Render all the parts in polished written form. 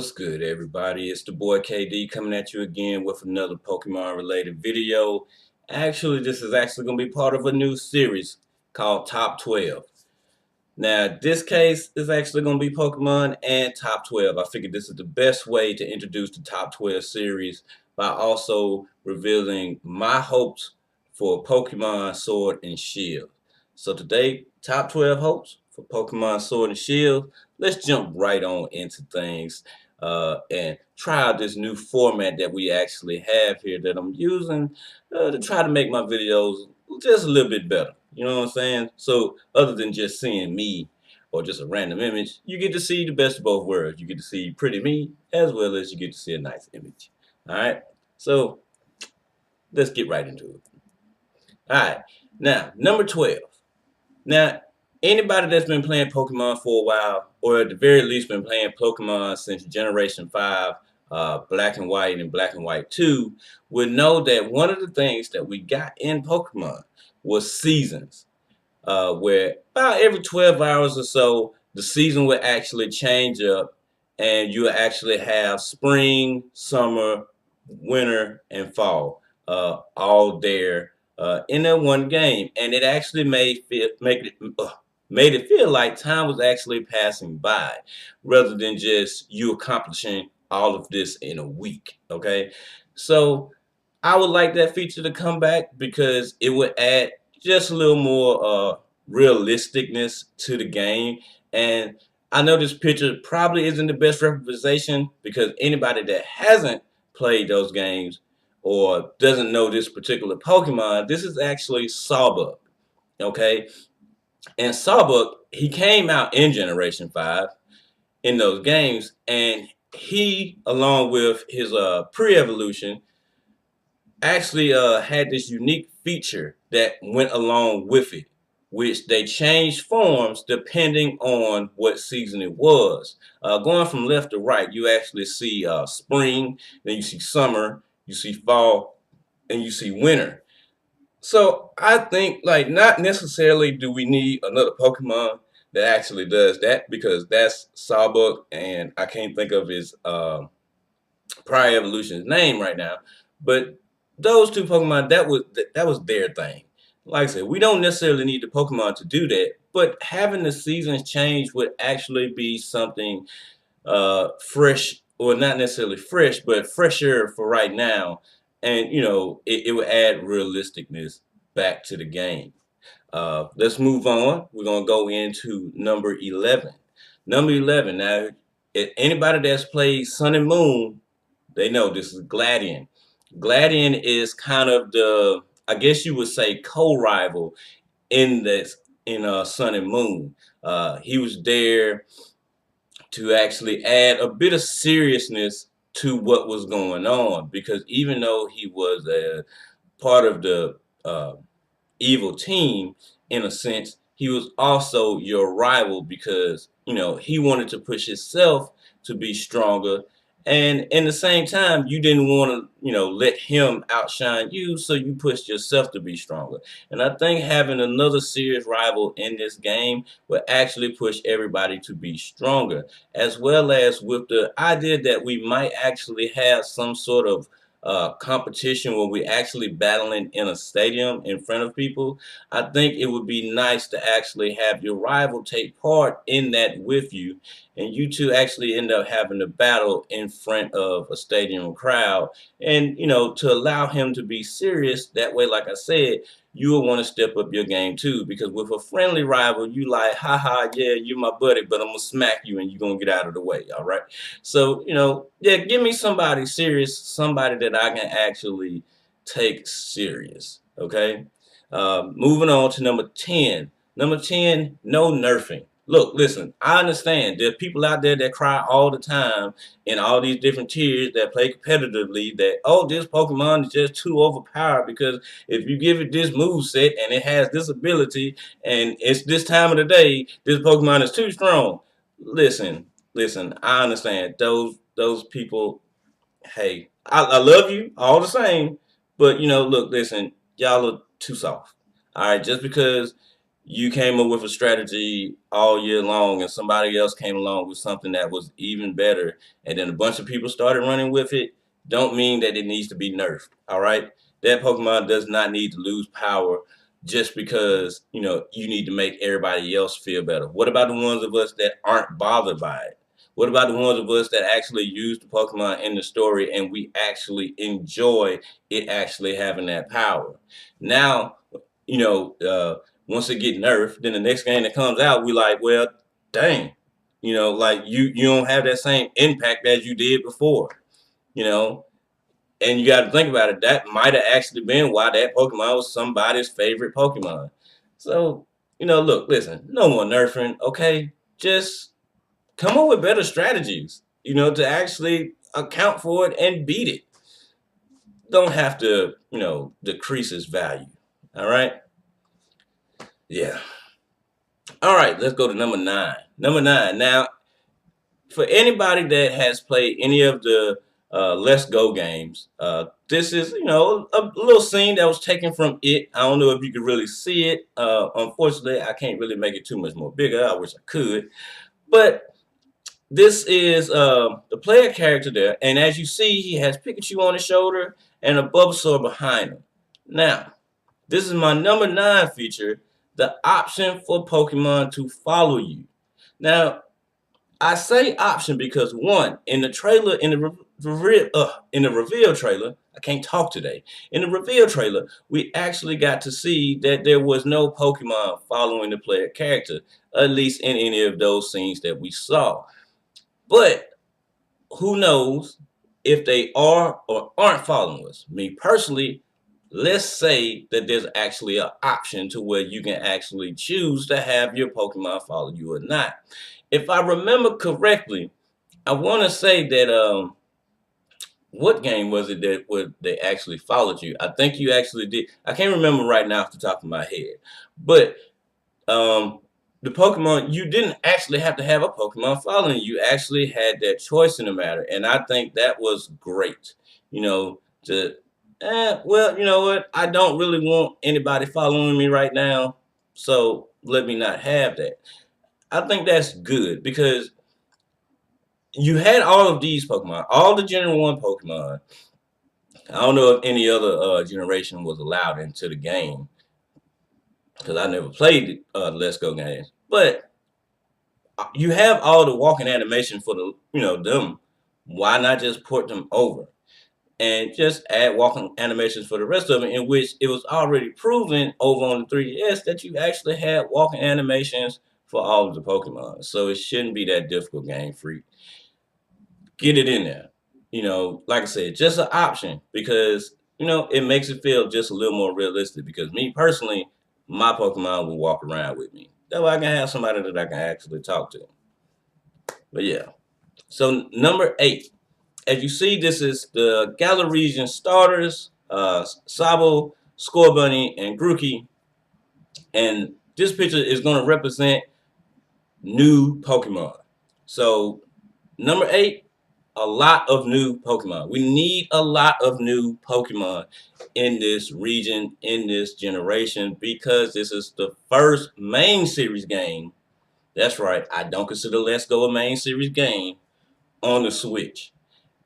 What's good, everybody? It's the boy KD coming at you again with another Pokemon related video. Actually, this is actually going to be part of a new series called Top 12. Now, this case is actually going to be Pokemon and Top 12. I figured this is the best way to introduce the Top 12 series by also revealing my hopes for Pokemon Sword and Shield. So today, Top 12 hopes for Pokemon Sword and Shield. Let's jump right on into things and try out this new format that we actually have here that I'm using to try to make my videos just a little bit better. You know what I'm saying? So other than just seeing me or just a random image, you get to see the best of both worlds. You get to see pretty me as well as you get to see a nice image. All right. So let's get right into it. All right. Now, number 12. Now, anybody that's been playing Pokemon for a while, or at the very least been playing Pokemon since Generation 5, Black and White and Black and White 2, would know that one of the things that we got in Pokemon was seasons, where about every 12 hours or so, the season would actually change up and you would actually have spring, summer, winter, and fall all there in that one game. And it actually made it feel like time was actually passing by rather than just you accomplishing all of this in a week. Okay. So I would like that feature to come back because it would add just a little more realisticness to the game. And I know this picture probably isn't the best representation because anybody that hasn't played those games or doesn't know this particular Pokemon, this is actually Sawbuck. Okay. And Sawbuck, he came out in Generation 5 in those games, and he, along with his pre-evolution, actually had this unique feature that went along with it, which they changed forms depending on what season it was. Going from left to right, you actually see spring, then you see summer, you see fall, and you see winter. So I think like not necessarily do we need another Pokemon that actually does that because that's Sawbuck and I can't think of his prior evolution's name right now. But those two Pokemon that was their thing. Like I said, we don't necessarily need the Pokemon to do that, but having the seasons change would actually be something fresh, or not necessarily fresh, but fresher for right now. And it would add realisticness back to the game. Let's move on. We're gonna go into number 11. Number 11. Now, anybody that's played Sun and Moon, they know this is Gladion. Gladion is kind of the, I guess you would say, co-rival in this in Sun and Moon. He was there to actually add a bit of seriousness to what was going on because even though he was a part of the evil team in a sense, he was also your rival because he wanted to push himself to be stronger, and in the same time you didn't want to let him outshine you, so you pushed yourself to be stronger. And I think having another serious rival in this game will actually push everybody to be stronger, as well as with the idea that we might actually have some sort of competition where we actually battling in a stadium in front of people. I think it would be nice to actually have your rival take part in that with you, and you two actually end up having a battle in front of a stadium crowd. And to allow him to be serious that way, like I said, you will want to step up your game too, because with a friendly rival, you like, haha, yeah, you're my buddy, but I'm gonna smack you and you're gonna get out of the way. All right. So, yeah, give me somebody serious, somebody that I can actually take serious. Okay. Moving on to number 10. Number 10, no nerfing. Look, listen, I understand there are people out there that cry all the time in all these different tiers that play competitively that, oh, this Pokemon is just too overpowered because if you give it this move set and it has this ability and it's this time of the day, this Pokemon is too strong. Listen, listen, I understand those people. Hey, I love you all the same, but look, listen, y'all are too soft. All right, just because you came up with a strategy all year long and somebody else came along with something that was even better and then a bunch of people started running with it, don't mean that it needs to be nerfed. All right. That Pokemon does not need to lose power just because, you need to make everybody else feel better. What about the ones of us that aren't bothered by it? What about the ones of us that actually use the Pokemon in the story and we actually enjoy it actually having that power? Now, you know, once it get nerfed, then the next game that comes out, we like, well, dang, like you don't have that same impact as you did before, you know. And you got to think about it. That might have actually been why that Pokemon was somebody's favorite Pokemon. So, look, listen, no more nerfing, okay? Just come up with better strategies, to actually account for it and beat it. Don't have to, decrease its value. All right? Yeah. All right, let's go to number 9. Number 9. Now, for anybody that has played any of the Let's Go games, this is, a little scene that was taken from it. I don't know if you could really see it. Unfortunately, I can't really make it too much more bigger. I wish I could. But this is the player character there. And as you see, he has Pikachu on his shoulder and a Bulbasaur behind him. Now, this is my number 9 feature, the option for Pokemon to follow you. Now, I say option because one, in the trailer, in the reveal trailer, I can't talk today. In the reveal trailer, we actually got to see that there was no Pokemon following the player character, at least in any of those scenes that we saw. But who knows if they are or aren't following us? Me personally, let's say that there's actually an option to where you can actually choose to have your Pokemon follow you or not. If I remember correctly, I want to say that what game was it that they actually followed you? I think you actually did. I can't remember right now off the top of my head, but um, the Pokemon, you didn't actually have to have a Pokemon following you. You actually had that choice in the matter, and I think that was great. To well, you know what? I don't really want anybody following me right now, so let me not have that. I think that's good because you had all of these Pokemon, all the Gen 1 Pokemon. I don't know if any other generation was allowed into the game because I never played Let's Go games. But you have all the walking animation for them. Why not just port them over and just add walking animations for the rest of it? In which it was already proven over on the 3DS that you actually had walking animations for all of the Pokemon. So it shouldn't be that difficult, Game Freak. Get it in there. Like I said, just an option because it makes it feel just a little more realistic. Because me personally, my Pokemon will walk around with me. That way I can have somebody that I can actually talk to. But yeah. So number 8, as you see, this is the Galar region starters, Sabo, Scorbunny, and Grookey. And this picture is going to represent new Pokemon. So number 8, a lot of new Pokemon. We need a lot of new Pokemon in this region, in this generation, because this is the first main series game. That's right, I don't consider Let's Go a main series game on the Switch.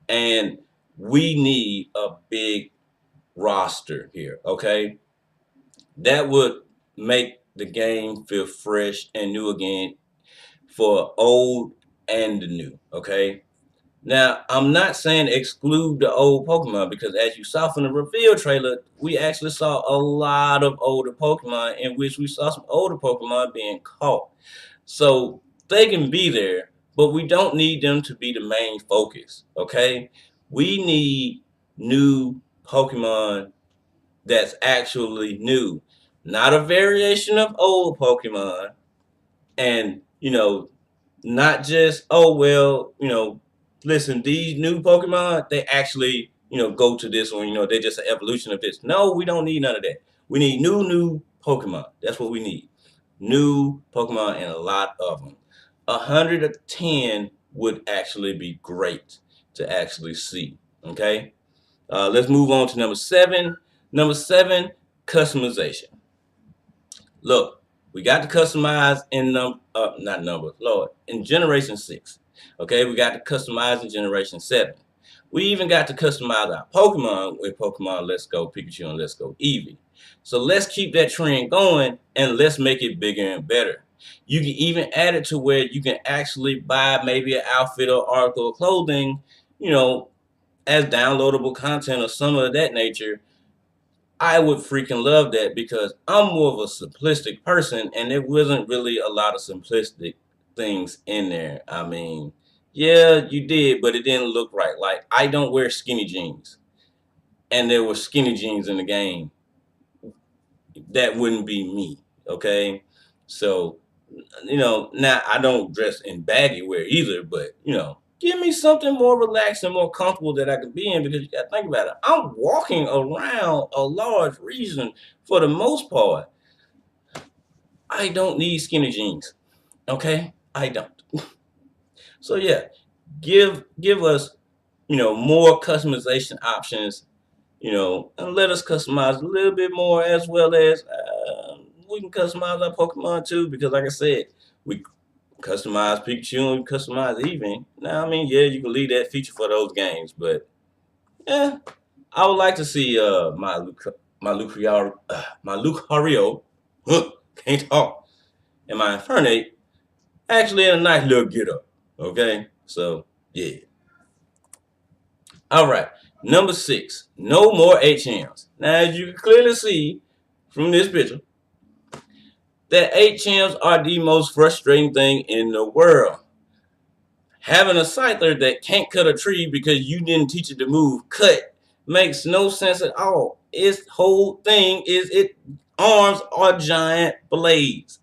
And we need a big roster here, okay? That would make the game feel fresh and new again for old and the new, okay? Now, I'm not saying exclude the old Pokemon because as you saw from the reveal trailer, we actually saw a lot of older Pokemon in which we saw some older Pokemon being caught. So they can be there, but we don't need them to be the main focus, okay? We need new Pokemon that's actually new, not a variation of old Pokemon, and not just, oh well, listen, these new Pokemon, they actually go to this one, they're just an evolution of this. No, we don't need none of that. We need new Pokemon. That's what we need. New Pokemon and a lot of them. 110 would actually be great to actually see. Okay, let's move on to number 7. Number 7, customization. Look, We got to customize in not number, Lord, in Generation 6. Okay, we got to customize in Generation 7. We even got to customize our Pokemon with Pokemon Let's Go Pikachu and Let's Go Eevee. So let's keep that trend going and let's make it bigger and better. You can even add it to where you can actually buy maybe an outfit or article of clothing, you know, as downloadable content or some of that nature. I would freaking love that because I'm more of a simplistic person and there wasn't really a lot of simplistic things in there. I mean, yeah, you did, but it didn't look right. Like, I don't wear skinny jeans and there were skinny jeans in the game. That wouldn't be me, okay? So, now I don't dress in baggy wear either, but, give me something more relaxed and more comfortable that I can be in because you got to think about it. I'm walking around a large region for the most part. I don't need skinny jeans, okay? I don't. So yeah, give us more customization options, and let us customize a little bit more as well as we can customize our Pokemon too because like I said, we customize Pikachu and customize Eevee. Now I mean yeah, you can leave that feature for those games, but yeah, I would like to see my Lucario, can't talk, and my Infernape actually in a nice little get up. Okay, so yeah. All right, number 6, no more HMs. Now, as you can clearly see from this picture, that HMs are the most frustrating thing in the world. Having a Scyther that can't cut a tree because you didn't teach it to move cut makes no sense at all. Its whole thing is its arms are giant blades.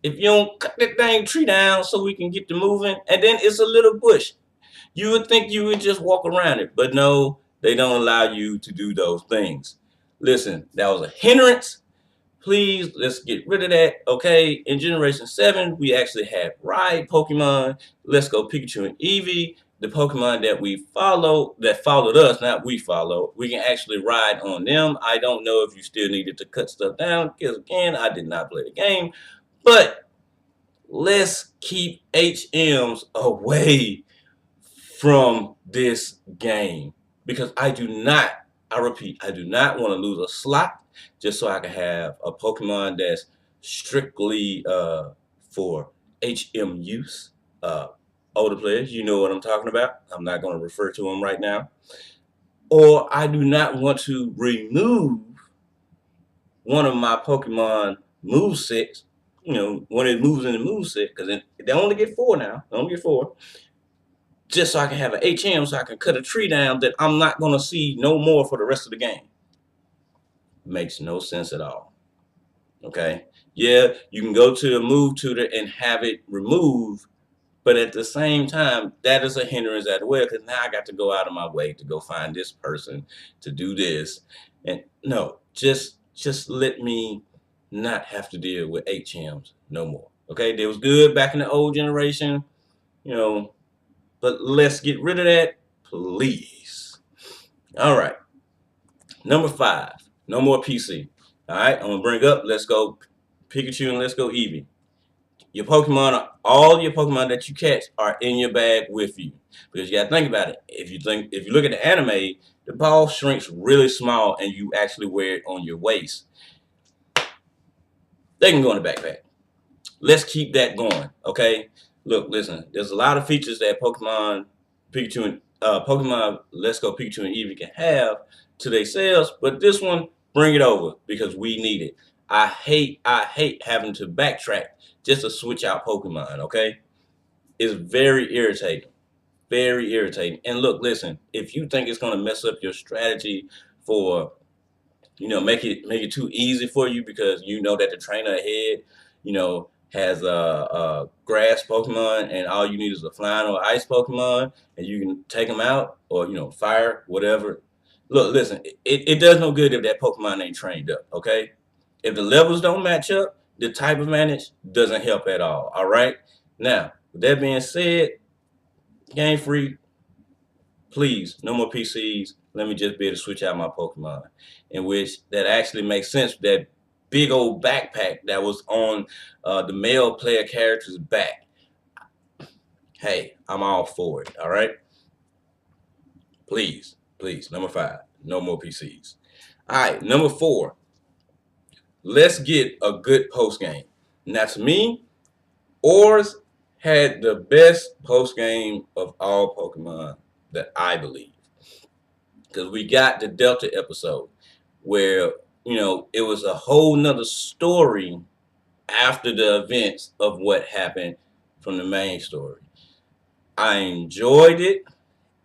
If you don't cut that dang tree down so we can get to moving, and then it's a little bush. You would think you would just walk around it, but no, they don't allow you to do those things. Listen, that was a hindrance. Please, let's get rid of that. Okay, in Generation 7, we actually had Ride Pokemon. Let's Go Pikachu and Eevee. The Pokemon that we follow, that followed us, not we follow, we can actually ride on them. I don't know if you still needed to cut stuff down, because again, I did not play the game. But let's keep HMs away from this game because I repeat, I do not want to lose a slot just so I can have a Pokemon that's strictly for HM use. Older players, you know what I'm talking about. I'm not going to refer to them right now. Or I do not want to remove one of my Pokemon movesets, when it moves in the moveset, because they only get 4 now. They only get 4 just so I can have an HM so I can cut a tree down that I'm not going to see no more for the rest of the game. Makes no sense at all. Okay? Yeah, you can go to a move tutor and have it removed, but at the same time, that is a hindrance as well because now I got to go out of my way to go find this person to do this. And no, just let me not have to deal with HMs no more. Okay? They was good back in the old generation, but let's get rid of that, please. All right. Number 5, no more PC. All right, I'm gonna bring up Let's Go Pikachu and Let's Go Eevee. All your Pokemon that you catch are in your bag with you. Because you gotta think about it. If you look at the anime, the ball shrinks really small and you actually wear it on your waist. They can go in the backpack. Let's keep that going, okay? Look, listen, there's a lot of features that Pokemon Let's Go Pikachu and Eevee can have to their sales, but this one, bring it over because we need it. I hate having to backtrack just to switch out Pokemon, okay? It's very irritating. Very irritating. And look, listen, if you think it's gonna mess up your strategy for make it too easy for you because you know that the trainer ahead, has a grass Pokemon and all you need is a flying or ice Pokemon and you can take them out or fire whatever. Look, listen, it does no good if that Pokemon ain't trained up. Okay, if the levels don't match up, the type advantage doesn't help at all. All right. Now, with that being said, Game Freak, please, no more PCs. Let me just be able to switch out my Pokemon, in which that actually makes sense that big old backpack that was on the male player character's back. Hey, I'm all for it. All right, please, please. Number 5, no more PCs. All right, number 4. Let's get a good post game. Now, to me, Oars had the best post game of all Pokemon that I believe, because we got the Delta episode where it was a whole nother story after the events of what happened from the main story. I enjoyed it.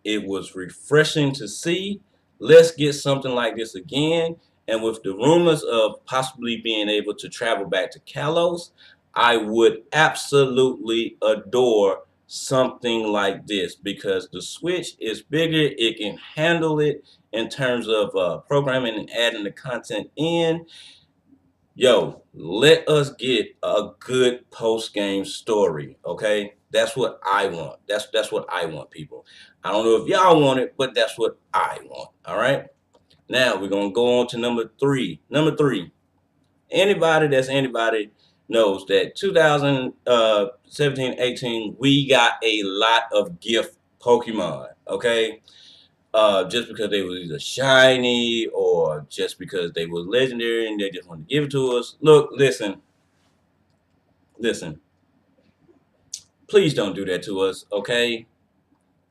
It was refreshing to see. Let's get something like this again. And with the rumors of possibly being able to travel back to Kalos, I would absolutely adore something like this, because the Switch is bigger. It can handle it in terms of programming and adding the content in. Yo, let us get a good post game story, okay? That's what I want. That's what I want, people. I don't know if y'all want it, but that's what I want. All right. Now we're gonna go on to number 3. Number 3. Anybody knows that 2017-18 we got a lot of gift Pokemon. Okay. Just because they were either shiny or just because they were legendary and they just wanted to give it to us. Look, listen. Please don't do that to us, okay?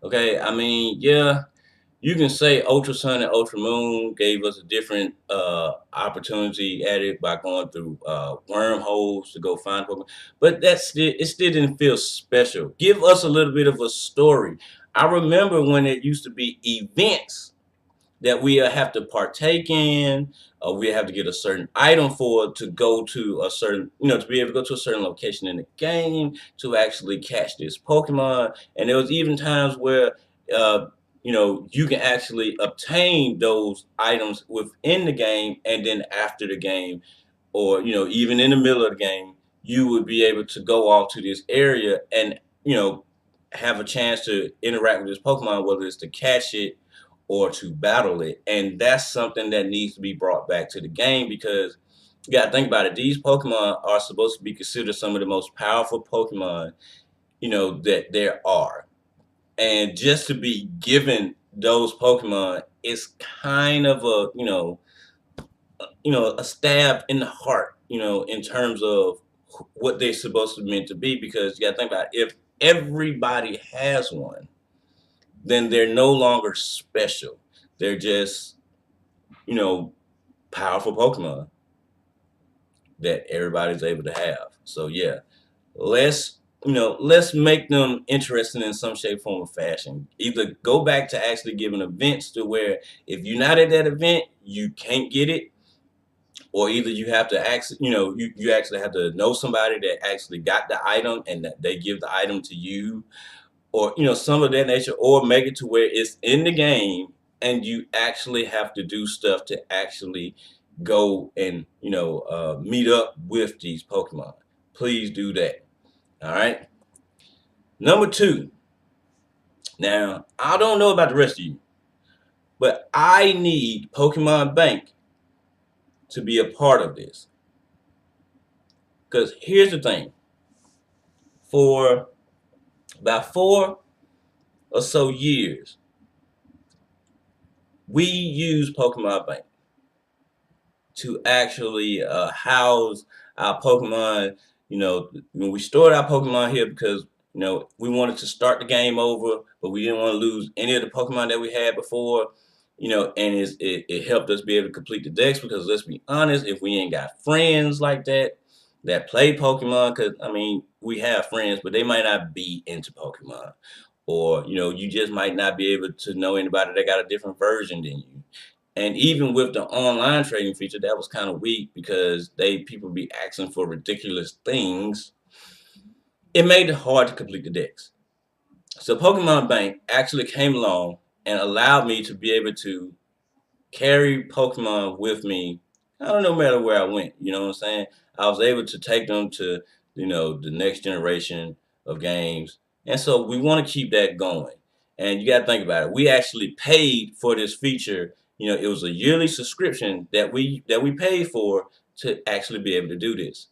Okay, I mean, yeah, you can say Ultra Sun and Ultra Moon gave us a different opportunity at it by going through wormholes to go find Pokemon, but it still didn't feel special. Give us a little bit of a story. I remember when it used to be events that we have to partake in, we have to get a certain item for to go to a certain, to be able to go to a certain location in the game to actually catch this Pokemon. And there was even times where, you can actually obtain those items within the game, and then after the game, or even in the middle of the game, you would be able to go off to this area and have a chance to interact with this Pokemon, whether it's to catch it or to battle it. And that's something that needs to be brought back to the game, because you got to think about it. These Pokemon are supposed to be considered some of the most powerful Pokemon, that there are. And just to be given those Pokemon is kind of a stab in the heart, in terms of what they're supposed to be meant to be, because you got to think about it. If everybody has one, then they're no longer special. They're just, powerful Pokemon that everybody's able to have. So yeah, let's make them interesting in some shape, form, or fashion. Either go back to actually giving events to where if you're not at that event, you can't get it, or either you have to you actually have to know somebody that actually got the item and that they give the item to you, or some of that nature, or make it to where it's in the game and you actually have to do stuff to actually go and meet up with these Pokemon. Please do that. All right. Number 2. Now, I don't know about the rest of you, but I need Pokemon Bank to be a part of this, because here's the thing. For about 4 or so years, we use Pokemon Bank to actually house our Pokemon. When we stored our Pokemon here, because we wanted to start the game over, but we didn't want to lose any of the Pokemon that we had before. And it helped us be able to complete the decks, because let's be honest, if we ain't got friends like that play Pokemon, because I mean, we have friends, but they might not be into Pokemon, or you just might not be able to know anybody that got a different version than you. And even with the online trading feature, that was kind of weak, because people be asking for ridiculous things. It made it hard to complete the decks. So Pokemon Bank actually came along and allowed me to be able to carry Pokemon with me. I don't know, no matter where I went. You know what I'm saying? I was able to take them to the next generation of games, and so we want to keep that going. And you got to think about it. We actually paid for this feature. It was a yearly subscription that we paid for to actually be able to do this.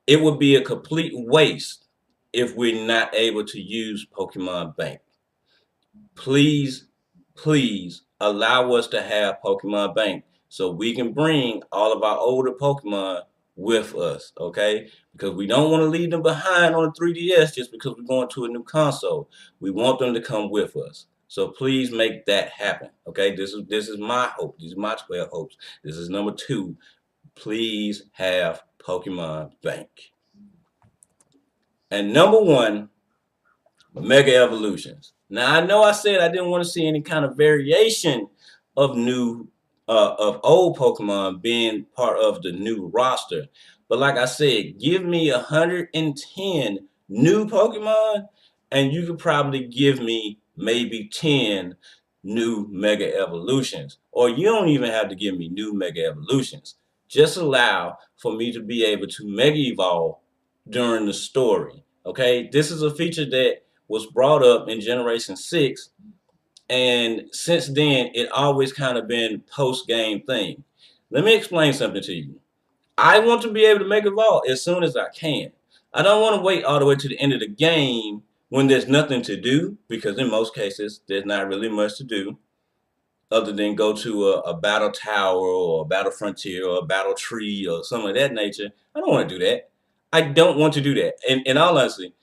It would be a complete waste if we're not able to use Pokemon Bank. Please, please allow us to have Pokemon Bank so we can bring all of our older Pokemon with us, okay? Because we don't want to leave them behind on the 3DS just because we're going to a new console. We want them to come with us. So please make that happen, okay? This is my hope. These are my 12 hopes. This is number 2. Please have Pokemon Bank. And number 1, Mega Evolutions. Now I know I said I didn't want to see any kind of variation of of old Pokemon being part of the new roster. But like I said, give me 110 new Pokemon, and you could probably give me maybe 10 new Mega Evolutions. Or you don't even have to give me new Mega Evolutions. Just allow for me to be able to Mega Evolve during the story. Okay, this is a feature that was brought up in Generation 6, and since then, it always kind of been post-game thing. Let me explain something to you. I want to be able to make a vault as soon as I can. I don't want to wait all the way to the end of the game when there's nothing to do, because in most cases, there's not really much to do other than go to a battle tower or a battle frontier or a battle tree or something of that nature. I don't want to do that. I don't want to do that. And in all honesty,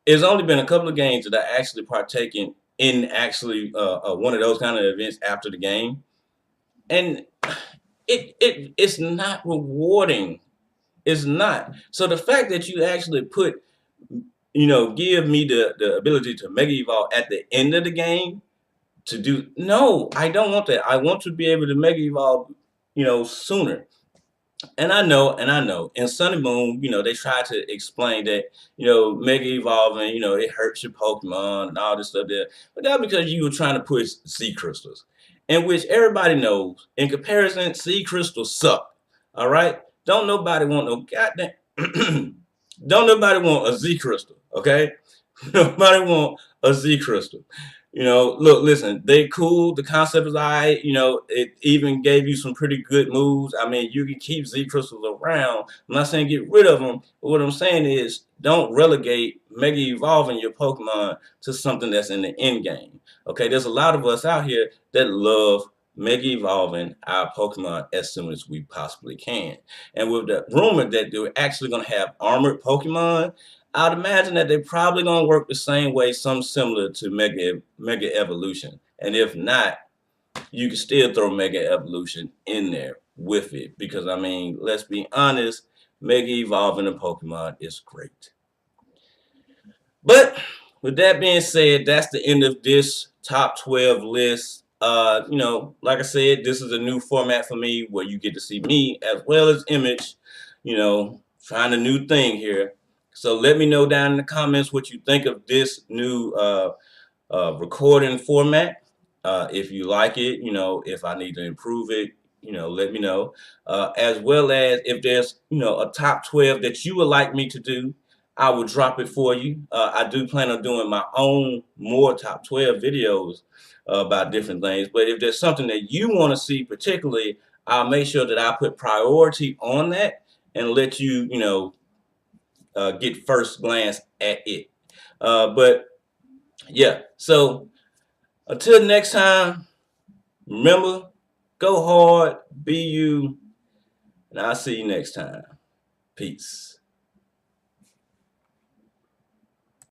it's only been a couple of games that I actually partaken in actually one of those kind of events after the game, and it's not rewarding. It's not. So the fact that you actually put, give me the ability to mega evolve at the end of the game to do, no, I don't want that. I want to be able to mega evolve, sooner. And I know, in Sun and Moon, they try to explain that, Mega Evolving, it hurts your Pokemon and all this stuff there. But that's because you were trying to push Sea Crystals, in which everybody knows, in comparison, Sea Crystals suck. All right? Don't nobody want no goddamn, don't nobody want a Z Crystal, okay? Nobody want a Z Crystal. Look, listen, they cool. The concept is alright. It even gave you some pretty good moves. I mean, you can keep Z crystals around. I'm not saying get rid of them, but what I'm saying is don't relegate Mega Evolving your Pokemon to something that's in the end game. Okay, there's a lot of us out here that love Mega Evolving our Pokemon as soon as we possibly can. And with the rumor that they're actually going to have armored Pokemon, I'd imagine that they're probably going to work the same way, some similar to Mega Evolution. And if not, you can still throw Mega Evolution in there with it. Because, I mean, let's be honest, Mega Evolving a Pokemon is great. But with that being said, that's the end of this top 12 list. Like I said, this is a new format for me where you get to see me as well as Image, trying a new thing here. So let me know down in the comments what you think of this new recording format. If you like it, if I need to improve it, let me know. As well as if there's, a top 12 that you would like me to do, I will drop it for you. I do plan on doing my own more top 12 videos about different things. But if there's something that you want to see particularly, I'll make sure that I put priority on that and let you, get first glance at it. But yeah, so until next time, remember, go hard, be you, and I'll see you next time. Peace.